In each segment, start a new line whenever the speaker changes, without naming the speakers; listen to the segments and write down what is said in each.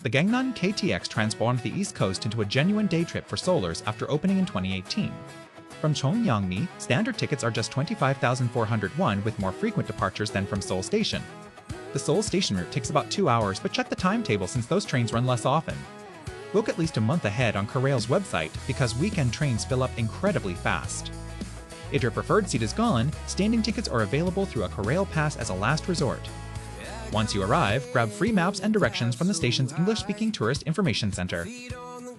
The Gangneung KTX transformed the East Coast into a genuine day trip for Seoulers after opening in 2018. From Gyeongdongjin, standard tickets are just 25,400 won with more frequent departures than from Seoul Station. The Seoul Station route takes about 2 hours, but check the timetable since those trains run less often. Book at least a month ahead on Korail's website because weekend trains fill up incredibly fast. If your preferred seat is gone, standing tickets are available through a Korail pass as a last resort. Once you arrive, grab free maps and directions from the station's English-speaking tourist information center.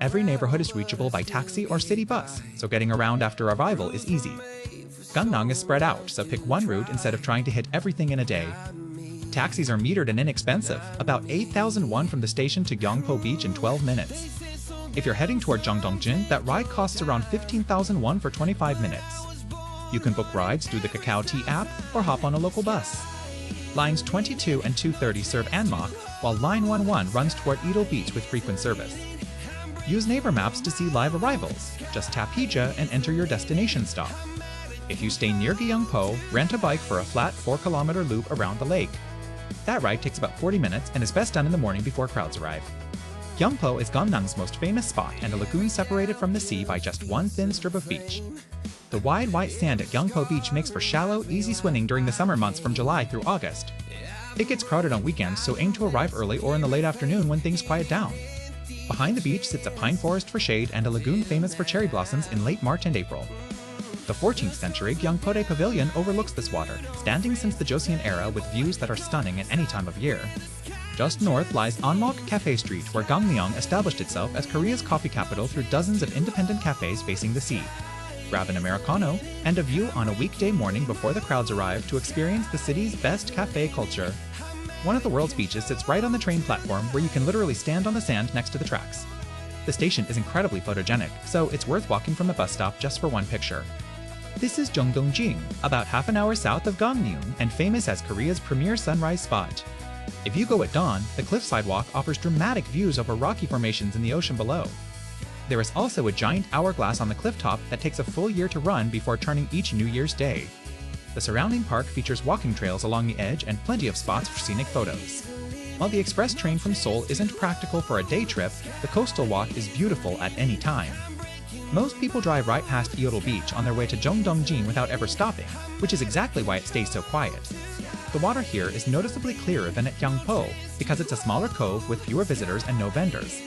Every neighborhood is reachable by taxi or city bus, so getting around after arrival is easy. Gangneung is spread out, so pick one route instead of trying to hit everything in a day. Taxis are metered and inexpensive, about 8,000 won from the station to Gyeongpo Beach in 12 minutes. If you're heading toward Jeongdongjin, that ride costs around 15,000 won for 25 minutes. You can book rides through the Kakao T app or hop on a local bus. Lines 22 and 230 serve Anmok, while Line 11 runs toward Eodal Beach with frequent service. Use neighbor maps to see live arrivals. Just tap Hija and enter your destination stop. If you stay near Gyeongpo, rent a bike for a flat 4-kilometer loop around the lake. That ride takes about 40 minutes and is best done in the morning before crowds arrive. Gyeongpo is Gangneung's most famous spot and a lagoon separated from the sea by just one thin strip of beach. The wide white sand at Gyeongpo Beach makes for shallow, easy swimming during the summer months from July through August. It gets crowded on weekends, so aim to arrive early or in the late afternoon when things quiet down. Behind the beach sits a pine forest for shade and a lagoon famous for cherry blossoms in late March and April. The 14th century Gyeongpo Pavilion overlooks this water, standing since the Joseon era with views that are stunning at any time of year. Just north lies Anmok Cafe Street, where Gangneung established itself as Korea's coffee capital through dozens of independent cafes facing the sea. Grab an Americano and a view on a weekday morning before the crowds arrive to experience the city's best cafe culture. One of the world's beaches sits right on the train platform where you can literally stand on the sand next to the tracks. The station is incredibly photogenic, so it's worth walking from the bus stop just for one picture. This is Jeongdongjin, about half an hour south of Gangneung and famous as Korea's premier sunrise spot. If you go at dawn, the cliff sidewalk offers dramatic views over rocky formations in the ocean below. There is also a giant hourglass on the cliff top that takes a full year to run before turning each New Year's Day. The surrounding park features walking trails along the edge and plenty of spots for scenic photos. While the express train from Seoul isn't practical for a day trip, the coastal walk is beautiful at any time. Most people drive right past Eodal Beach on their way to Jeongdongjin without ever stopping, which is exactly why it stays so quiet. The water here is noticeably clearer than at Gyeongpo because it's a smaller cove with fewer visitors and no vendors.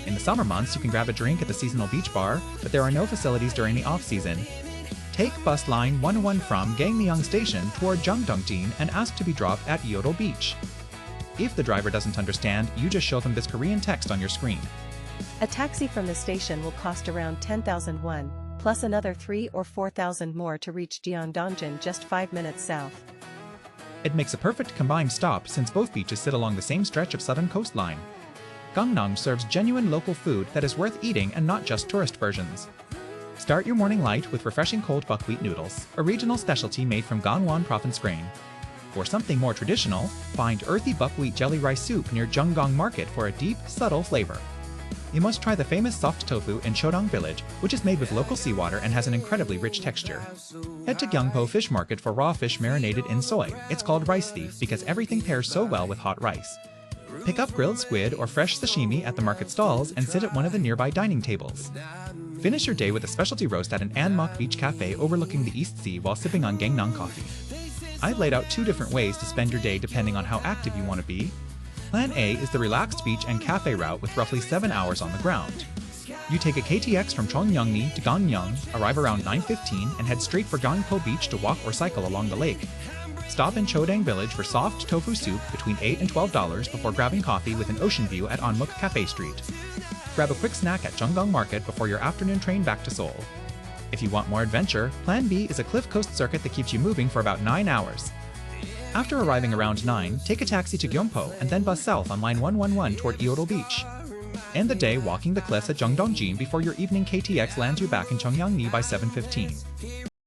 In the summer months, you can grab a drink at the seasonal beach bar, but there are no facilities during the off-season. Take bus line 11 from Gangneung Station toward Jeongdongjin and ask to be dropped at Eodal Beach. If the driver doesn't understand, you just show them this Korean text on your screen.
A taxi from the station will cost around 10,000 won, plus another 3,000 or 4,000 more to reach Jeongdongjin just 5 minutes south.
It makes a perfect combined stop since both beaches sit along the same stretch of southern coastline. Gangneung serves genuine local food that is worth eating and not just tourist versions. Start your morning light with refreshing cold buckwheat noodles, a regional specialty made from Gangwon province grain. For something more traditional, find earthy buckwheat jelly rice soup near Jeongdong Market for a deep, subtle flavor. You must try the famous soft tofu in Chodong Village, which is made with local seawater and has an incredibly rich texture. Head to Gyeongpo Fish Market for raw fish marinated in soy. It's called rice thief because everything pairs so well with hot rice. Pick up grilled squid or fresh sashimi at the market stalls and sit at one of the nearby dining tables. Finish your day with a specialty roast at an Anmok Beach Cafe overlooking the East Sea while sipping on Gangneung coffee. I've laid out 2 different ways to spend your day depending on how active you want to be. Plan A is the relaxed beach and cafe route with roughly 7 hours on the ground. You take a KTX from Gyeongdongjin to Gangneung, arrive around 9:15 and head straight for Gyeongpo Beach to walk or cycle along the lake. Stop in Chodang Village for soft tofu soup between $8 and $12 before grabbing coffee with an ocean view at Anmok Cafe Street. Grab a quick snack at Jeongdong Market before your afternoon train back to Seoul. If you want more adventure, Plan B is a cliff coast circuit that keeps you moving for about 9 hours. After arriving around 9, take a taxi to Gyeongpo and then bus south on line 111 toward Eodal Beach. End the day walking the cliffs at Jeongdongjin before your evening KTX lands you back in Cheongnyangni by 7:15.